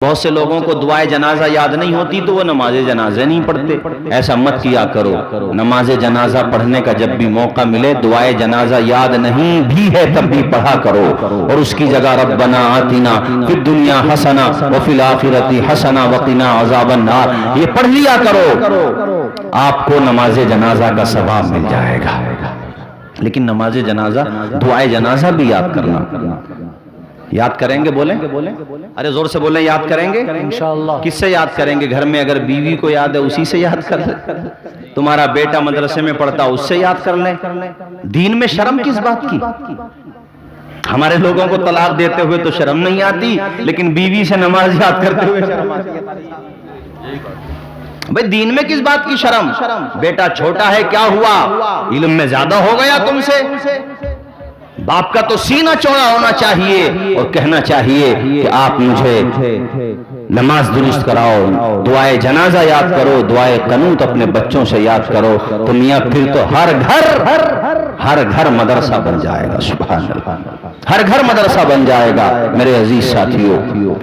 بہت سے لوگوں کو دعائے جنازہ یاد نہیں ہوتی تو وہ نماز جنازہ نہیں پڑھتے. ایسا مت کیا کرو. نماز جنازہ پڑھنے کا جب بھی موقع ملے دعائے جنازہ یاد نہیں بھی ہے تب بھی پڑھا کرو, اور اس کی جگہ ربنا آتنا فی الدنیا حسنہ وفی الآخرۃ حسنہ وقنا عذاب النار یہ پڑھ لیا کرو, آپ کو نماز جنازہ کا ثواب مل جائے گا. لیکن نماز جنازہ دعائے جنازہ بھی یاد کرنا. یاد کریں گے؟ بولیں, ارے زور سے بولیں. یاد کریں گے انشاءاللہ. کس سے یاد کریں گے؟ گھر میں اگر بیوی کو یاد ہے اسی سے یاد کر لیں. تمہارا بیٹا مدرسے میں پڑھتا اس سے یاد کر لیں. دین میں شرم کس بات کی؟ ہمارے لوگوں کو طلاق دیتے ہوئے تو شرم نہیں آتی, لیکن بیوی سے نماز یاد کرتے ہوئے شرم آتی ہے. بھئی دین میں کس بات کی شرم؟ بیٹا چھوٹا ہے کیا ہوا, علم میں زیادہ ہو گیا تم سے؟ باپ کا تو سینہ چوڑا ہونا چاہیے اور کہنا چاہیے کہ آپ مجھے نماز درست کراؤ, دعائے جنازہ یاد کرو, دعائے قنوت اپنے بچوں سے یاد کرو, تو میاں پھر تو ہر گھر مدرسہ بن جائے گا. سبحان اللہ, ہر گھر مدرسہ بن جائے گا. میرے عزیز ساتھیوں,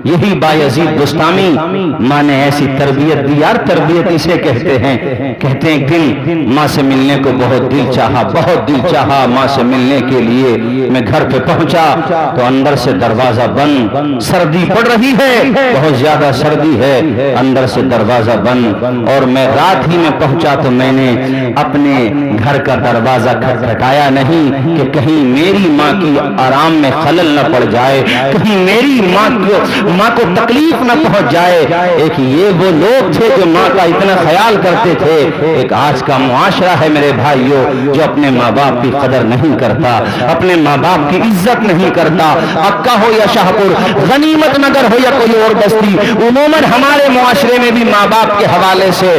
یہی بایزید بستامی ماں نے ایسی تربیت دی یار. تربیت اسے کہتے ہیں دل. ماں سے ملنے کو بہت دل چاہا ماں سے ملنے کے لیے. میں گھر پہ پہنچا تو اندر سے دروازہ بند, سردی پڑ رہی ہے, بہت زیادہ سردی ہے, اندر سے دروازہ بند. اور میں رات ہی میں پہنچا تو میں نے اپنے گھر کا دروازہ کھٹکھٹایا نہیں کہ کہیں میری ماں کی آرام میں خلل نہ پڑ جائے, کہیں میری ماں کو تکلیف نہ پہنچ جائے. ایک یہ وہ لوگ تھے جو ماں کا اتنا خیال کرتے تھے. ایک آج کا معاشرہ ہے میرے بھائیوں جو اپنے ماں باپ کی قدر نہیں کرتا, اپنے ماں باپ کی عزت نہیں کرتا. اکا ہو یا شاہ پور, غنیمت نگر ہو یا کوئی اور بستی, عموماً ہمارے معاشرے میں بھی ماں باپ کے حوالے سے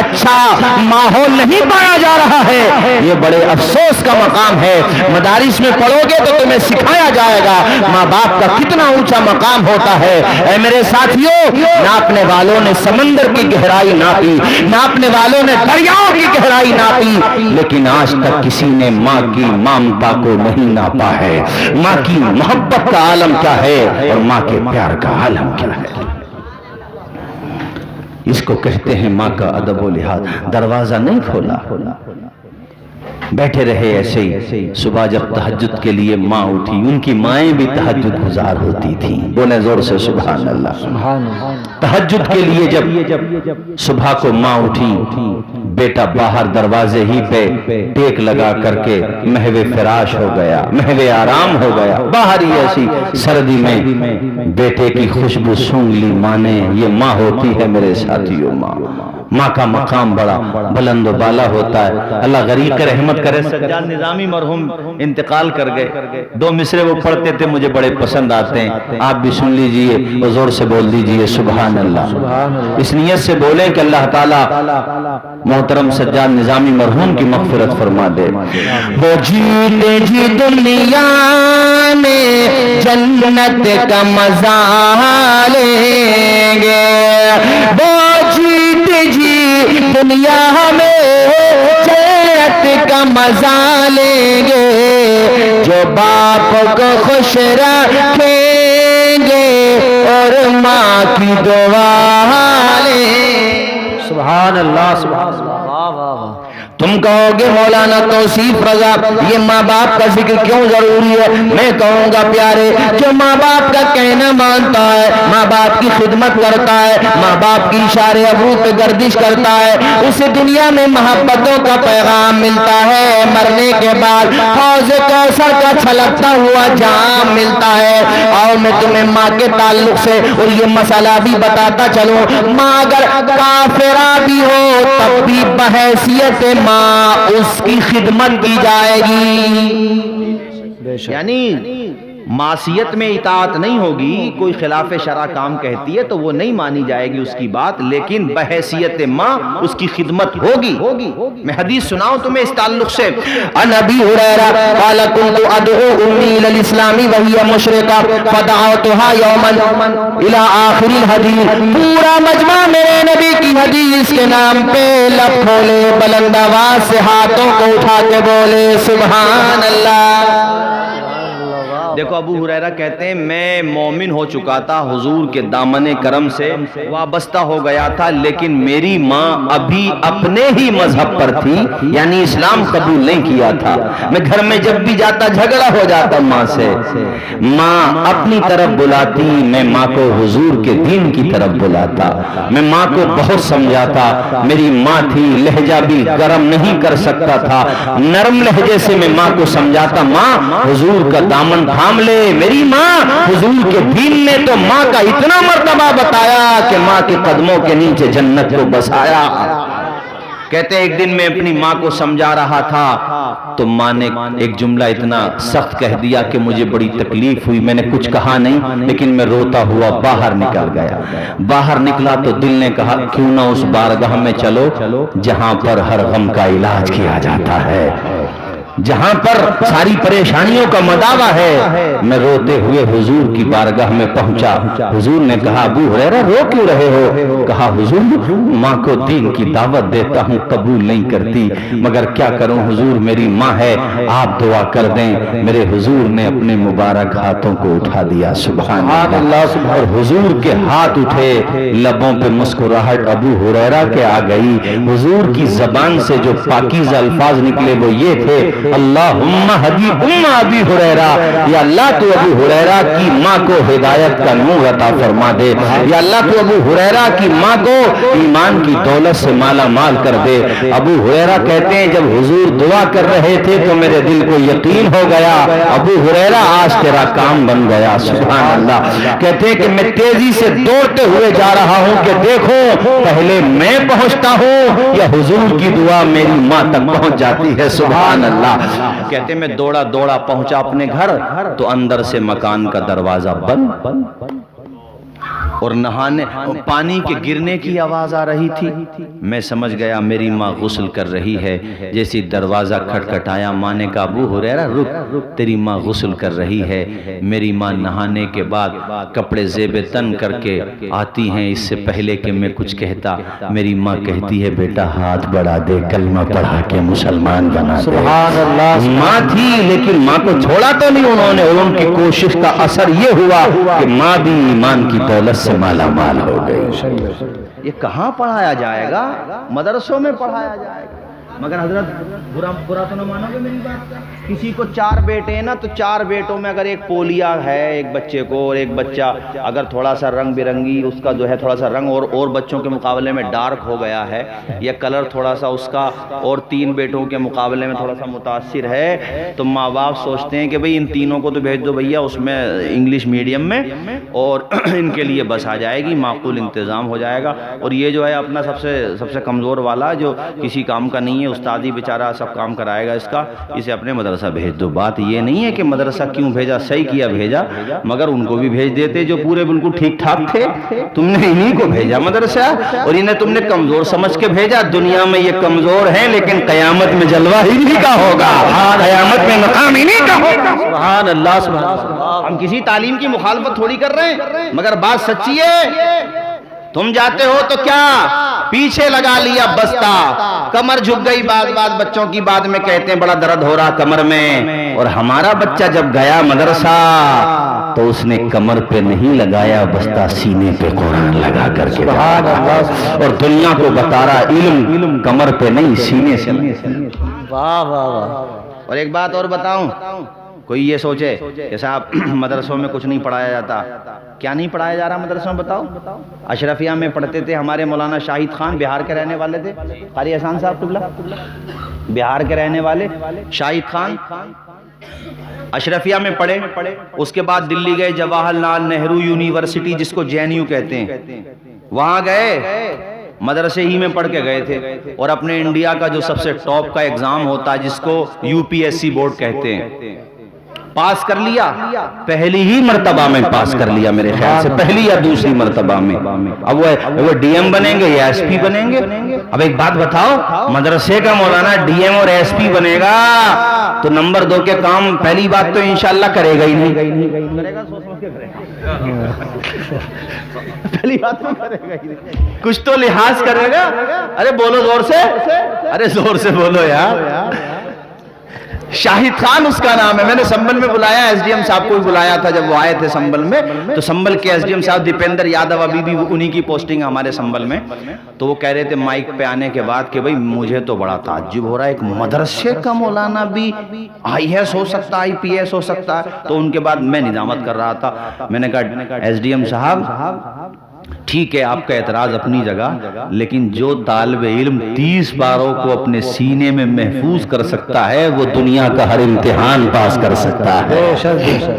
اچھا ماحول نہیں پایا جا رہا ہے. یہ بڑے افسوس کا مقام ہے. مدارس میں پڑھو گے تو تمہیں سکھایا جائے گا ماں باپ کا کتنا اونچا مقام ہوتا ہے. اے میرے ساتھیوں, ناپنے والوں نے سمندر کی گہرائی ناپی, ناپنے والوں نے دریاؤں کی گہرائی ناپی, لیکن آج تک کسی نے ماں کی ممتا کو نہیں ناپا ہے. ماں کی محبت کا عالم کیا ہے اور ماں کے پیار کا عالم کیا ہے. اس کو کہتے ہیں ماں کا ادب و لحاظ. دروازہ نہیں کھولا, بیٹھے رہے ایسے ہی. صبح جب تہجد کے لیے ماں اٹھی, ان کی مائیں بھی تہجد گزار ہوتی تھیں. بولیں زور سے سبحان اللہ. تہجد کے لیے جب صبح کو ماں اٹھی, بیٹا باہر دروازے ہی پہ ٹیک لگا کر کے محو فراش ہو گیا, محو آرام ہو گیا. باہر ہی ایسی سردی میں بیٹے کی خوشبو سونگھ لی ماں نے. یہ ماں ہوتی ہے میرے ساتھیوں. ماں کا مقام بڑا بلند و بالا ہوتا ہے. اللہ غریق رحمت کرے. سجاد نظامی مرحوم انتقال کر گئے. 2 مصرے وہ پڑھتے تھے, مجھے بڑے پسند آتے ہیں, آپ بھی سن لیجئے اور زور سے بول دیجئے سبحان اللہ. اس نیت سے بولیں کہ اللہ تعالیٰ محترم سجاد نظامی مرحوم کی مغفرت فرما دے. وہ جیتے جی دنیا میں جنت کا مزہ لیں گے, وہ جیتے جی دنیا میں جنت کا مزہ لیں گے, جو باپ کو خوش رکھیں گے اور ماں کی دعا لیں. سبحان اللہ, سبحان اللہ. تم کہو گے مولانا توصیف رضا یہ ماں باپ کا ذکر کیوں ضروری ہے؟ میں کہوں گا پیارے, جو ماں باپ کا کہنا مانتا ہے, ماں باپ کی خدمت کرتا ہے, ماں باپ کی اشارے ابرو پہ گردش کرتا ہے, اسے دنیا میں محبتوں کا پیغام ملتا ہے. مرنے کے بعد حوض کوثر کا چھلکتا ہوا جام ملتا ہے. اور میں تمہیں ماں کے تعلق سے اور یہ مسئلہ بھی بتاتا چلوں, ماں اگر کافرہ بھی ہو تب بھی بحیثیت ماں اس کی خدمت کی جائے گی. یعنی معصیت میں اطاعت نہیں ہوگی, کوئی خلاف شرع کام کہتی ہے تو وہ نہیں مانی جائے گی اس کی بات, لیکن بحیثیت ماں اس کی خدمت ہوگی. میں حدیث سناؤں تمہیں اس تعلق سے. عن ابی ہریرہ قال كنت ادعو امی الى الاسلام وهي مشرکہ فدعوتها یوما الى آخر الحدیث. پورا مجمع میرے نبی کی حدیث کے نام پہ لب کھولے, بلند آواز سے ہاتھوں کو اٹھا کے بولے سبحان اللہ. دیکھو ابو ہریرہ کہتے ہیں میں مومن ہو چکا تھا، حضور کے دامن کرم سے وابستہ ہو گیا تھا، لیکن میری ماں ابھی اپنے ہی مذہب پر تھی، یعنی اسلام قبول نہیں کیا تھا۔ میں گھر میں جب بھی جاتا جھگڑا ہو جاتا ماں سے، ماں اپنی طرف بلاتی، میں ماں کو حضور کے دین کی طرف بلاتا، میں ماں کو بہت سمجھاتا۔ میری ماں تھی، لہجہ بھی گرم نہیں کر سکتا تھا، نرم لہجے سے میں ماں کو سمجھاتا، ماں حضور کا دامن تھام لے۔ میری ماں حضور کے دین نے تو ماں کا اتنا مرتبہ بتایا کہ ماں کے قدموں کے نیچے جنت کو بسایا۔ کہتے ایک دن میں اپنی ماں کو سمجھا رہا تھا تو ماں نے ایک جملہ اتنا سخت کہہ دیا کہ مجھے بڑی تکلیف ہوئی۔ میں نے کچھ کہا نہیں، لیکن میں روتا ہوا باہر نکل گیا۔ باہر نکلا تو دل نے کہا کیوں نہ اس بارگاہ میں چلو جہاں پر ہر غم کا علاج کیا جاتا ہے، جہاں پر ساری پریشانیوں کا مداوع ہے۔ میں روتے ہوئے حضور کی بارگاہ میں پہنچا۔ حضور نے کہا ابو ہریرہ رو کیوں رہے ہو؟ کہا حضور ماں کو دین کی دعوت دیتا ہوں، قبول نہیں کرتی، مگر کیا کروں حضور میری ماں ہے، آپ دعا کر دیں۔ میرے حضور نے اپنے مبارک ہاتھوں کو اٹھا دیا، سبحان اللہ، اور حضور کے ہاتھ اٹھے، لبوں پہ مسکراہٹ ابو ہریرہ کے آ گئی۔ حضور کی زبان سے جو پاکیزہ الفاظ نکلے وہ یہ تھے، اللہم ہدی ابی ہریرہ، یا اللہ تو ابو ہریرہ کی ماں کو ہدایت کا نور عطا فرما دے، یا اللہ تو ابو ہریرہ کی ماں کو ایمان کی دولت سے مالا مال کر دے۔ ابو ہریرہ کہتے ہیں جب حضور دعا کر رہے تھے تو میرے دل کو یقین ہو گیا ابو ہریرہ آج تیرا کام بن گیا، سبحان اللہ۔ کہتے ہیں کہ میں تیزی سے دوڑتے ہوئے جا رہا ہوں کہ دیکھو پہلے میں پہنچتا ہوں یا حضور کی دعا میری ماں تک پہنچ جاتی ہے، سبحان اللہ۔ کہتے میں دوڑا دوڑا پہنچا اپنے گھر تو اندر سے مکان کا دروازہ بند اور نہانے پانی کے گرنے کی آواز آ رہی تھی۔ میں سمجھ گیا میری ماں غسل کر رہی ہے۔ جیسے دروازہ کھٹکھٹایا، ماں نے کہا ابو ہریرہ رک، تیری ماں غسل کر رہی ہے۔ میری ماں نہانے کے بعد کپڑے زیب تن کر کے آتی ہیں، اس سے پہلے کہ میں کچھ کہتا میری ماں کہتی ہے بیٹا ہاتھ بڑھا دے، کلمہ پڑھا کے مسلمان بنا دے۔ سبحان اللہ، ماں تھی لیکن ماں کو چھوڑا تو نہیں انہوں نے، اور ان کی کوشش کا اثر یہ ہوا کہ ماں بھی ایمان کی دولت سے مالا مال ہو گئی۔ یہ کہاں پڑھایا جائے گا؟ مدرسوں میں پڑھایا جائے گا۔ مگر حضرت برا تو نہ مانو گے میری بات، کسی کو 4 بیٹے ہیں نا تو 4 بیٹوں میں اگر ایک پولیا ہے ایک بچے کو، اور ایک بچہ اگر تھوڑا سا رنگ برنگی اس کا جو ہے تھوڑا سا رنگ اور بچوں کے مقابلے میں ڈارک ہو گیا ہے، یا کلر تھوڑا سا اس کا اور 3 بیٹوں کے مقابلے میں تھوڑا سا متاثر ہے، تو ماں باپ سوچتے ہیں کہ بھئی ان تینوں کو تو بھیج دو بھیا اس میں انگلش میڈیم میں، اور ان کے لیے بس آ جائے گی، معقول انتظام ہو جائے گا۔ اور یہ جو ہے اپنا سب سے کمزور والا جو کسی کام کا نہیں ہے، استادی بیچارہ سب کام کرائے گا اس کا، اسے اپنے مدرسہ بھیج دو۔ بات یہ نہیں ہے کہ مدرسہ کیوں بھیجا، صحیح کیا بھیجا، مگر ان کو بھی بھیج دیتے جو پورے بالکل ٹھیک ٹھاک تھے۔ تم نے انہی کو بھیجا مدرسہ، اور انہیں تم نے کمزور سمجھ کے بھیجا۔ دنیا میں یہ کمزور ہیں لیکن قیامت میں جلوہ ہی نہیں کا ہوگا، قیامت میں مقام ہی نہیں کا ہوگا۔ سبحان اللہ، سبحان اللہ۔ ہم کسی تعلیم کی مخالفت تھوڑی کر رہے ہیں، مگر بات سچی ہے۔ تم جاتے ہو تو کیا پیچھے لگا لیا بستہ، کمر جھک گئی، بعض بچوں کی بات میں کہتے ہیں بڑا درد ہو رہا کمر میں، اور ہمارا بچہ جب گیا مدرسہ تو اس نے کمر پہ نہیں لگایا بستہ، سینے پہ قرآن لگا کر کے، اور دنیا کو بتا رہا علم کمر پہ نہیں سینے سے۔ واہ واہ واہ۔ اور ایک بات اور بتاؤں، کوئی یہ سوچے کہ صاحب مدرسوں میں کچھ نہیں پڑھایا جاتا، کیا نہیں پڑھایا جا رہا مدرسوں میں بتاؤ؟ اشرفیہ میں پڑھتے تھے ہمارے مولانا شاہد خان، بہار کے رہنے والے تھے، قاری احسان صاحب قبلہ، بہار کے رہنے والے شاہد خان اشرفیہ میں پڑھے، اس کے بعد دلی گئے جواہر لال نہرو یونیورسٹی جس کو JNU کہتے ہیں، وہاں گئے، مدرسے ہی میں پڑھ کے گئے تھے، اور اپنے انڈیا کا جو سب سے ٹاپ کا ایگزام ہوتا ہے جس کو UPSC بورڈ کہتے ہیں، پاس کر لیا، پہلی ہی مرتبہ میں پاس کر لیا، میرے خیال سے پہلی یا دوسری مرتبہ میں۔ اب وہ DM بنیں گے یا SP بنیں گے؟ اب ایک بات بتاؤ، مدرسے کا مولانا DM اور SP بنے گا تو نمبر 2 کے کام پہلی بات تو انشاءاللہ کرے گا ہی نہیں، کرے گا سوچ سمجھ کے کرے گا، پہلی بات تو کرے گا ہی نہیں، کچھ تو لحاظ کرے گا۔ ارے بولو زور سے، ارے زور سے بولو یار۔ شاہد خان اس کا نام ہے. میں نے سنبل میں بلایا, ایس ڈی ایم صاحب کو بھی بلایا تھا جب وہ آئے تھے سنبل میں, تو سنبل کے ایس ڈی ایم صاحب دیپیندر یادو ابھی بھی انہی کی پوسٹنگ ہمارے سنبل میں, تو وہ کہہ رہے تھے مائک پہ آنے کے بعد کہ بھائی مجھے تو بڑا تعجب ہو رہا ہے, ایک مدرسے کا مولانا بھی آئی ایس ہو سکتا, آئی پی ایس ہو سکتا ہے. تو ان کے بعد میں نظامت کر رہا تھا, میں نے کہا ایس ڈی ایم صاحب ٹھیک ہے آپ کا اعتراض اپنی جگہ, لیکن جو طالب علم 30 پاروں کو اپنے سینے میں محفوظ کر سکتا ہے وہ دنیا کا ہر امتحان پاس کر سکتا ہے.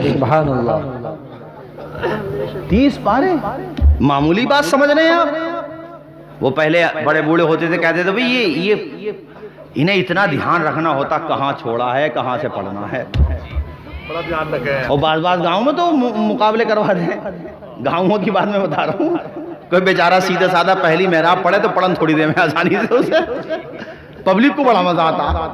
سبحان اللہ. 30 پارے معمولی بات سمجھ رہے ہیں آپ. وہ پہلے بڑے بوڑھے ہوتے تھے, کہتے تھے بھئی یہ انہیں اتنا دھیان رکھنا ہوتا کہاں چھوڑا ہے, کہاں سے پڑھنا ہے, بڑا دھیان رکھے. اور بعض گاؤں میں تو مقابلے کروا دیں. گاؤں کی بات میں بتا رہا ہوں, کوئی بیچارہ سیدھا سادہ پہلی محراب پڑھے تو پڑھن تھوڑی دیر میں آسانی سے اسے, پبلک کو بڑا مزہ آتا.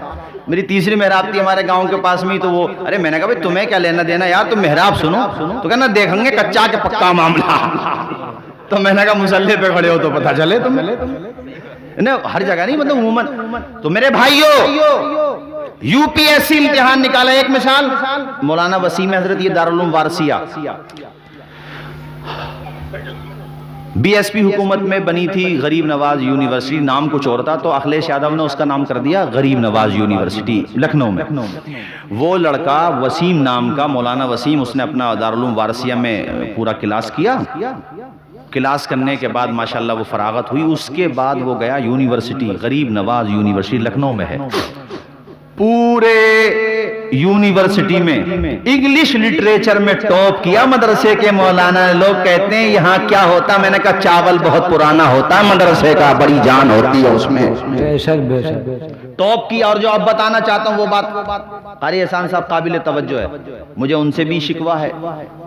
میری تیسری محراب تھی ہمارے گاؤں کے پاس میں, تو وہ ارے میں نے کہا بھئی تمہیں کیا لینا دینا یار, تم محراب سنو, تو کہنا دیکھیں گے کچا کے پکا معاملہ. تو میں نے کہا مصلی پہ کھڑے ہو تو پتہ چلے تمہیں, ہر جگہ نہیں مطلب عموماً. تو میرے بھائیو یو پی ایس سی امتحان نکالا, ایک مثال مولانا وسیم حضرت, یہ دارالعلوم وارثیہ بی ایس پی حکومت میں بنی تھی, غریب نواز یونیورسٹی, نام کچھ اور تھا, تو اکھلیش یادو نے اس کا نام کر دیا غریب نواز یونیورسٹی لکھنؤ میں. وہ لڑکا وسیم نام کا, مولانا وسیم, اس نے اپنا دارالعلوم وارثیہ میں پورا کلاس کیا. کلاس کرنے کے بعد ماشاءاللہ وہ فراغت ہوئی, اس کے بعد وہ گیا یونیورسٹی, غریب نواز یونیورسٹی لکھنؤ میں ہے. پورے یونیورسٹی میں انگلش لٹریچر میں ٹاپ کیا مدرسے کے مولانا نے. لوگ کہتے ہیں یہاں کیا ہوتا, میں نے کہا چاول بہت پرانا ہوتا ہے مدرسے کا, بڑی جان ہوتی ہے اس میں. بے شک بے شک ٹاپ کیا. اور جو اب بتانا چاہتا ہوں وہ بات قاری احسان صاحب قابل توجہ ہے, مجھے ان سے بھی شکوہ ہے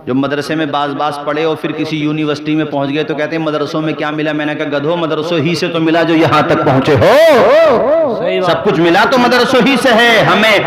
جو مدرسے میں باز پڑھے اور پھر کسی یونیورسٹی میں پہنچ گئے تو کہتے ہیں مدرسوں میں کیا ملا. میں نے کہا گدھو, مدرسوں ہی سے تو ملا جو یہاں تک پہنچے ہو, سب کچھ ملا تو مدرسوں ہی سے ہے. ہمیں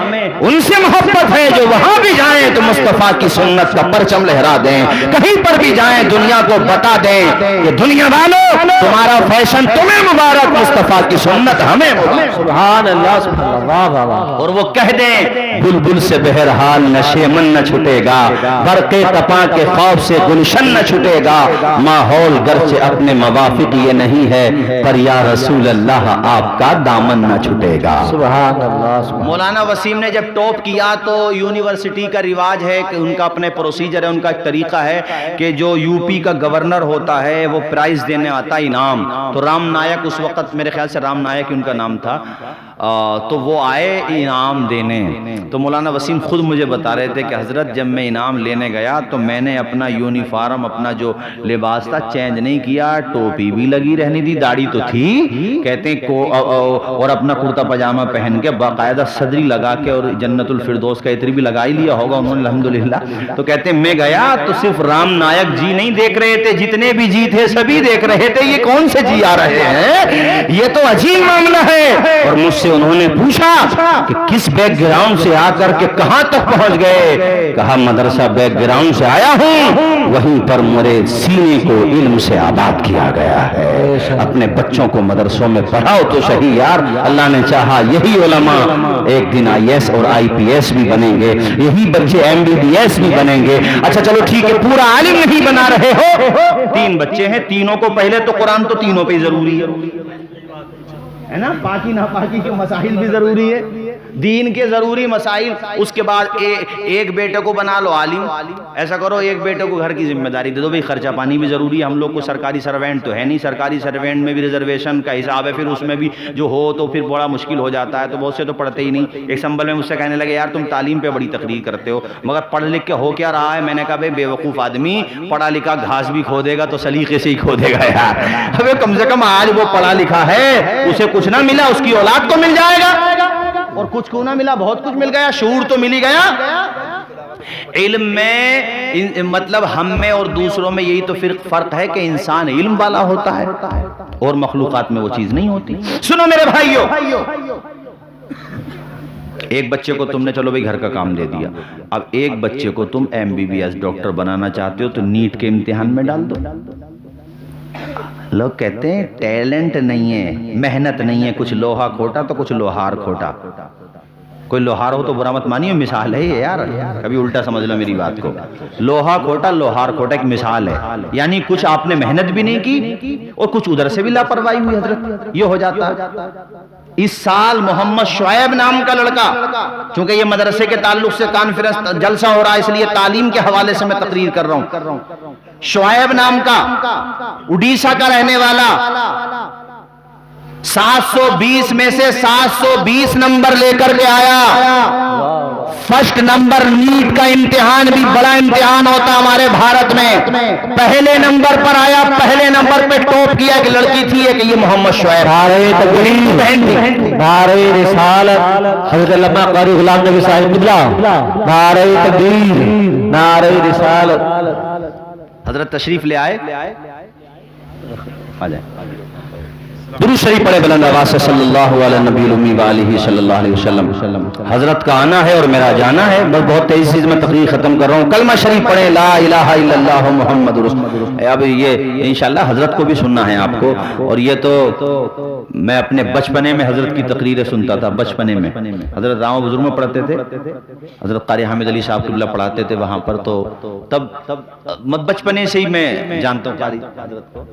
ان سے محبت ہے جو وہاں بھی جائیں تو مصطفیٰ کی سنت کا پرچم لہرا دیں, کہیں پر بھی جائیں دنیا کو بتا دیں کہ دنیا والوں تمہارا فیشن تمہیں مبارک, مصطفیٰ کی سنت ہمیں مبارک. سبحان اللہ سبحان اللہ. اور وہ کہہ دیں بلبل سے بہرحال نشے من نہ چھٹے گا, برقے تپاں کے خوف سے گلشن نہ چھٹے گا, ماحول گرچہ اپنے موافق یہ نہیں ہے, پر یا رسول اللہ آپ کا دامن نہ چھٹے گا. سبحان اللہ. مولانا وسیم نے جب ٹاپ کیا تو یونیورسٹی کا رواج ہے کہ ان کا اپنے پروسیجر ہے, ان کا ایک طریقہ ہے کہ جو یو پی کا گورنر ہوتا ہے وہ پرائز دینے آتا ہے, انعام. تو رام نائک اس وقت, میرے خیال سے رام نائک ان کا نام تھا, تو وہ آئے انعام دینے. تو مولانا وسیم خود مجھے بتا رہے تھے کہ حضرت جب میں انعام لینے گیا تو میں نے اپنا یونیفارم, اپنا جو لباس تھا چینج نہیں کیا, ٹوپی بھی لگی رہنی تھی, داڑھی تو تھی, کہتے ہیں اور اپنا کرتا پاجامہ پہن کے باقاعدہ صدری لگا کے, اور جنت الفردوس کا عطر بھی لگا ہی لیا ہوگا انہوں نے الحمدللہ. تو کہتے ہیں میں گیا تو صرف رام نائک جی نہیں دیکھ رہے تھے, جتنے بھی جی تھے سبھی دیکھ رہے تھے, یہ کون سے جی آ رہے ہیں, یہ تو عجیب معاملہ ہے. اور مجھ سے انہوں نے پوچھا کہ کس بیک گراؤنڈ سے آ کر کے کہاں تک پہنچ گئے, کہا مدرسہ بیک گراؤنڈ سے آیا ہوں, وہیں پر میرے سینے کو علم سے آباد کیا گیا ہے. اپنے بچوں کو مدرسوں میں پڑھاؤ تو صحیح یار, اللہ نے چاہا یہی علماء ایک دن آئی ایس اور آئی پی ایس بھی بنیں گے, یہی بچے ایم بی بی ایس بھی بنیں گے. اچھا چلو ٹھیک ہے, پورا عالم نہیں بنا رہے ہو, 3 بچے ہیں, تینوں کو پہلے تو قرآن تو تینوں پہ ضروری ہے نا, پاکی ناپاکی کے مسائل بھی ضروری ہے, دین کے ضروری مسائل. اس کے بعد ایک بیٹے کو بنا لو عالم, ایسا کرو ایک بیٹے کو گھر کی ذمہ داری دے دو, بھئی خرچہ پانی بھی ضروری ہے. ہم لوگ کو سرکاری سروینٹ تو ہے نہیں, سرکاری سروینٹ میں بھی ریزرویشن کا حساب ہے, پھر اس میں بھی جو ہو تو پھر بڑا مشکل ہو جاتا ہے, تو بہت سے تو پڑھتے ہی نہیں. ایک سنبل میں مجھ سے کہنے لگے یار تم تعلیم پہ بڑی تقریر کرتے ہو مگر پڑھ لکھ کے ہو کیا رہا ہے. میں نے کہا بھئی بے وقوف آدمی پڑھا لکھا گھاس بھی کھودے گا تو سلیقے سے ہی کھودے گا یار. ابے کم سے کم آج وہ پڑھا لکھا ہے, اسے کچھ نہ ملا, اس کی اولاد تو مل جائے گا, اور کچھ کو نہ ملا بہت کچھ مل گیا, شعور تو مل ہی گیا. علم میں مطلب ہم میں اور دوسروں میں یہی تو فرق ہے کہ انسان علم والا ہوتا ہے اور مخلوقات میں وہ چیز نہیں ہوتی. سنو میرے بھائیو, ایک بچے کو تم نے چلو بھئی گھر کا کام دے دیا, اب ایک بچے کو تم M B B S doctor بنانا چاہتے ہو تو نیٹ کے امتحان میں ڈال دو. لوگ کہتے ہیں ٹیلنٹ نہیں ہے, محنت نہیں ہے, کچھ لوہا کھوٹا تو کچھ لوہار کھوٹا. کوئی لوہار ہو تو برا مت مانیے، مثال ہے یہ یار، کبھی الٹا سمجھ لو میری بات کو. لوہا کھوٹا لوہار کھوٹا ایک مثال ہے، یعنی کچھ آپ نے محنت بھی نہیں کی اور کچھ ادھر سے بھی لاپرواہی ہوئی حضرت، یہ ہو جاتا ہے. اس سال محمد شعیب نام کا لڑکا، چونکہ یہ مدرسے کے تعلق سے کانفرنس جلسہ ہو رہا ہے اس لیے تعلیم کے حوالے سے میں تقریر کر رہا ہوں. شعیب نام کا اڈیشہ کا رہنے والا 720 میں سے 720 نمبر لے کر کے آیا. فرسٹ نمبر نیٹ کا امتحان بھی بڑا امتحان ہوتا ہمارے بھارت میں، پہلے نمبر پر آیا، پہلے نمبر پہ ٹاپ کیا. ایک لڑکی تھی کہ یہ محمد شعیب، نعرہ رسالت حضرت علامہ قاری غلام نبی صاحب قبلہ، نعرہ تکبیر، نعرہ رسالت. حضرت تشریف لے آئے، آ جائیں. درود شریف پڑھے بلند آواز سے صلی اللہ علیہ نبی الامی وآلہ صلی اللہ علیہ وسلم. حضرت کا آنا ہے اور میرا جانا ہے، بس بہت تیزی سے میں تقریر ختم کر رہا ہوں. کلمہ شریف پڑھیں لا الہ الا اللہ محمد رسول اللہ. اب یہ انشاءاللہ حضرت کو بھی سننا ہے آپ کو، اور یہ تو میں اپنے بچپنے میں حضرت کی تقریریں سنتا تھا. بچپنے میں حضرت راؤ بزرگ میں پڑھتے تھے، حضرت قاری حامد علی صاحب قبلہ پڑھاتے تھے وہاں پر، تو تب بچپنے سے ہی میں جانتا ہوں قاری حضرت کو.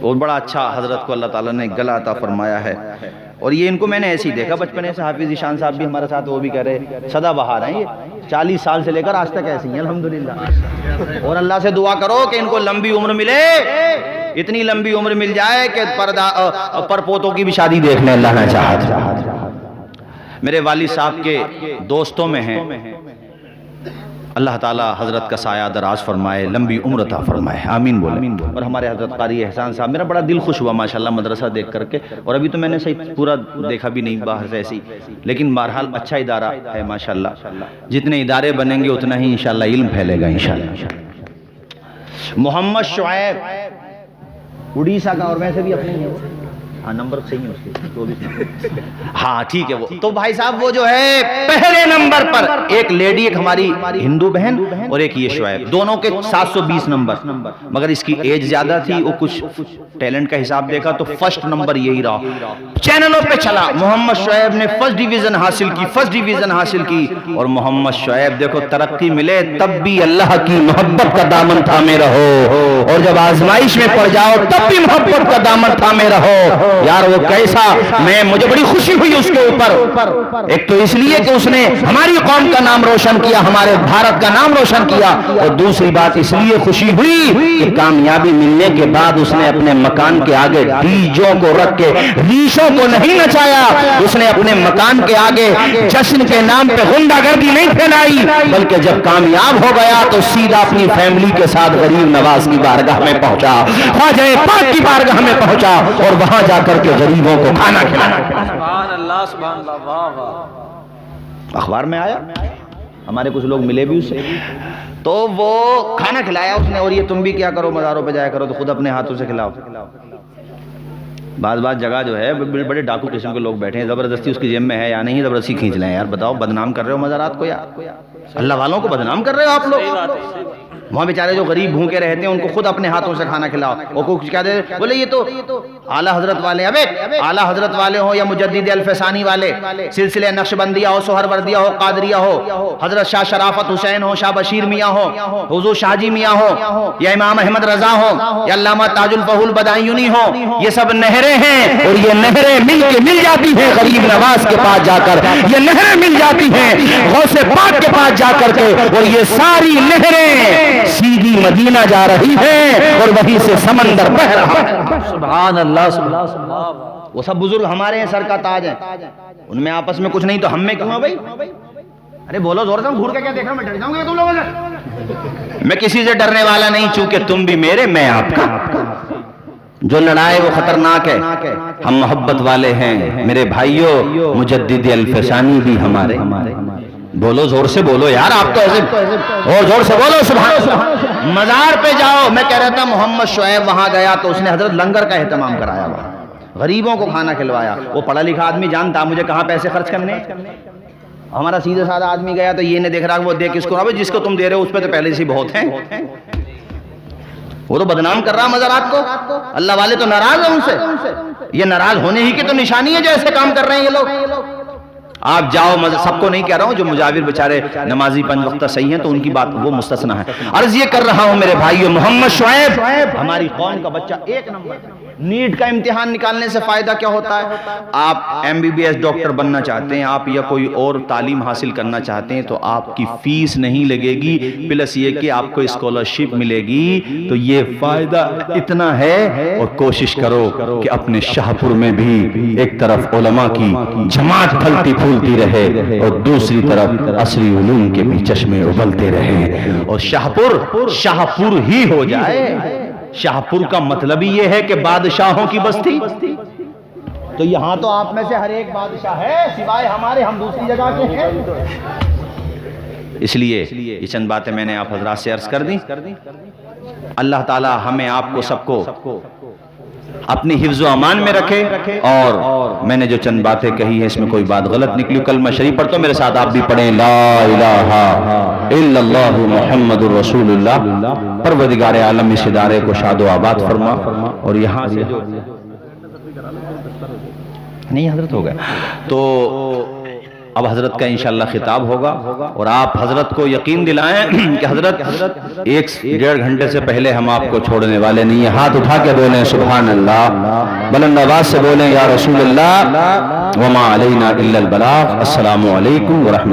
اور بڑا اچھا حضرت کو اللہ تعالیٰ نے گلا عطا فرمایا ہے، اور یہ ان کو میں نے ایسے ہی دیکھا بچپنے سے. حافظ ذیشان صاحب بھی ہمارے ساتھ، وہ بھی کہہ رہے سدا بہار ہیں، یہ 40 سال سے لے کر آج تک ایسے ہیں الحمدللہ. اور اللہ سے دعا کرو کہ ان کو لمبی عمر ملے، اتنی لمبی عمر مل جائے کہ پر پوتوں کی بھی شادی دیکھنے اللہ نے چاہا. میرے والد صاحب کے دوستوں میں ہیں، اللہ تعالیٰ حضرت کا سایہ دراز فرمائے، لمبی عمر عطا فرمائے، آمین بولیں. اور ہمارے حضرت قاری احسان صاحب، میرا بڑا دل خوش ہوا ماشاءاللہ مدرسہ دیکھ کر کے، اور ابھی تو میں نے صحیح پورا دیکھا بھی نہیں باہر سے ایسی، لیکن بہرحال اچھا ادارہ ہے ماشاءاللہ. جتنے ادارے بنیں گے اتنا ہی انشاءاللہ علم پھیلے گا انشاءاللہ. محمد شعیب اڈیشہ کا، اور ویسے بھی اپنے ہاں نمبر صحیح ہے اس کے 24 ہاں ٹھیک ہے. وہ تو بھائی صاحب وہ جو ہے پہلے نمبر پر ایک لیڈی، ایک ہماری ہندو بہن، اور ایک یہ شعیب، دونوں کے 720 نمبر، مگر اس کی ایج زیادہ تھی. وہ کچھ ٹیلنٹ کا حساب دیکھا تو فرسٹ نمبر یہی رہا. چینلوں پہ چلا، محمد شعیب نے فرسٹ ڈیویژن حاصل کی، فرسٹ ڈیویژن حاصل کی. اور محمد شعیب دیکھو ترقی ملے تب بھی اللہ کی محبت کا دامن تھامے رہو، اور جب آزمائش میں پڑ جاؤ تب بھی محبت کا دامن تھامے رہو. یار وہ کیسا، مجھے بڑی خوشی ہوئی اس کے اوپر. ایک تو اس لیے کہ اس نے ہماری قوم کا نام روشن کیا، ہمارے بھارت کا نام روشن کیا، اور دوسری بات اس لیے خوشی ہوئی کہ کامیابی ملنے کے بعد اس نے اپنے مکان کے آگے ڈیجوں کو رکھ کے ریشوں کو نہیں نچایا. اس نے اپنے مکان کے آگے جشن کے نام پہ غنڈہ گردی نہیں پھیلائی، بلکہ جب کامیاب ہو گیا تو سیدھا اپنی فیملی کے ساتھ غریب نواز کی بارگاہ میں پہنچا، خواجہ پاک کی بارگاہ میں پہنچا، اور وہاں جا کر کے غریبوں کو کھانا کھلانا. سبحان اللہ سبحان اللہ، واہ واہ. اخبار میں آیا، ہمارے کچھ لوگ ملے بھی اس سے، تو وہ کھانا کھلایا اس نے. اور یہ تم بھی کیا کرو، مزاروں پہ جایا کرو تو خود اپنے ہاتھوں سے کھلاؤ. بعض جگہ جو ہے بڑے ڈاکو قسم کے لوگ بیٹھے ہیں، زبردستی اس کی جیب میں ہے یا نہیں زبردستی کھینچ لیں. یار بتاؤ، بدنام کر رہے ہو مزارات کو، یار اللہ والوں کو بدنام کر رہے ہو آپ لوگ. وہاں بیچارے جو غریب بھوکے رہتے ہیں ان کو خود اپنے ہاتھوں سے کھانا کھلاؤ. اور کچھ کیا دے بولے یہ تو اعلیٰ حضرت والے، ابے اعلیٰ حضرت والے ہوں یا مجدد الفسانی والے، سلسلہ نقشبندیہ ہو، سہروردیہ ہو، قادریہ ہو، حضرت شاہ شرافت حسین ہو، شاہ بشیر میاں ہو، حضور شاہ جی میاں ہو، یا امام احمد رضا ہو، یا علامہ تاج الفہول بدایونی ہو، یہ سب نہریں ہیں، اور یہ نہریں مل جاتی ہیں غریب نواز کے پاس جا کر. یہ نہریں مل جاتی ہیں غوث پاک کے پاس جا کر کے، اور یہ ساری نہریں سیدھی مدینہ جا رہی ہے، اور وہیں سے سمندر بہ رہا ہے. سبحان اللہ سبحان اللہ. وہ سب بزرگ ہمارے ہیں، سر کا تاج ہیں، ان میں آپس میں کچھ نہیں تو ہم میں کیوں ہے بھائی؟ ارے بولو زور سے، گھور کے کیا دیکھ رہا ہوں، میں ڈر جاؤں گا تم لوگوں سے. میں کسی سے ڈرنے والا نہیں، چونکہ تم بھی میرے، میں آپ کا. جو لڑائے وہ خطرناک ہے، ہم محبت والے ہیں میرے بھائیوں. مجدد الفسانی بھی ہمارے. بولو زور سے بولو یار، آپ تو ایسے اور زور سے بولو سبحان اللہ. مزار پہ جاؤ، میں کہہ رہا تھا محمد شعیب وہاں گیا تو اس نے حضرت لنگر کا اہتمام کرایا، وہاں غریبوں کو کھانا کھلوایا. وہ پڑھا لکھا آدمی جانتا مجھے کہاں پیسے خرچ کرنے. ہمارا سیدھا سادہ آدمی گیا تو یہ نہیں دیکھ رہا وہ دے کس کو، جس کو تم دے رہے ہو اس پہ تو پہلے سے بہت ہیں. وہ تو بدنام کر رہا مزارات کو. اللہ والے تو ناراض ہیں ان سے. یہ ناراض ہونے ہی کی تو نشانی ہے جو ایسے کام کر رہے ہیں یہ لوگ. آپ جاؤ سب کو نہیں کہہ رہا ہوں، جو مجاور بیچارے نمازی 5 وقتہ صحیح ہیں تو ان کی بات وہ مستثنا ہے۔ عرض یہ کر رہا ہوں میرے بھائیو، محمد شعیب ہماری قوم کا بچہ 1 نمبر۔ نیٹ کا امتحان نکالنے سے فائدہ کیا ہوتا ہے؟ آپ MBBS ڈاکٹر بننا چاہتے ہیں، آپ یا کوئی اور تعلیم حاصل کرنا چاہتے ہیں تو آپ کی فیس نہیں لگے گی، پلس یہ کہ آپ کو اسکالرشپ ملے گی، تو یہ فائدہ اتنا ہے۔ اور کوشش کرو کہ اپنے شاہپور میں بھی ایک طرف علماء کی جماعت پھلتی پھولتی رہے اور دوسری طرف عصری علوم کے بھی چشمے ابلتے رہے، اور شاہپور ہی ہو جائے۔ شاہپور کا مطلب ہی یہ ہے کہ بادشاہوں کی بستی، تو یہاں تو آپ میں سے ہر ایک بادشاہ ہے، سوائے ہمارے، ہم دوسری جگہ کے ہیں۔ اس لیے یہ چند باتیں میں نے آپ حضرات سے عرض کر دی۔ اللہ تعالی ہمیں آپ کو سب کو اپنی حفظ و امان میں رکھے، اور میں نے جو چند باتیں کہی ہیں اس میں کوئی بات غلط نکلی، کلمہ شریف پڑھتا ہوں، میرے ساتھ آپ بھی پڑھیں، لا الہ الا اللہ محمد الرسول اللہ۔ پروردگار عالم اس ادارے کو شاد و آباد فرما، اور یہاں سے جو نہیں حضرت ہو گئے تو اب حضرت کا انشاءاللہ خطاب ہوگا، اور آپ حضرت کو یقین دلائیں کہ حضرت 1-1.5 گھنٹے سے پہلے ہم آپ کو چھوڑنے والے نہیں ہیں۔ ہاتھ اٹھا کے بولیں سبحان اللہ، بلند آواز سے بولیں یا رسول اللہ، وما علینا الا البلاغ۔ السلام علیکم ورحمۃ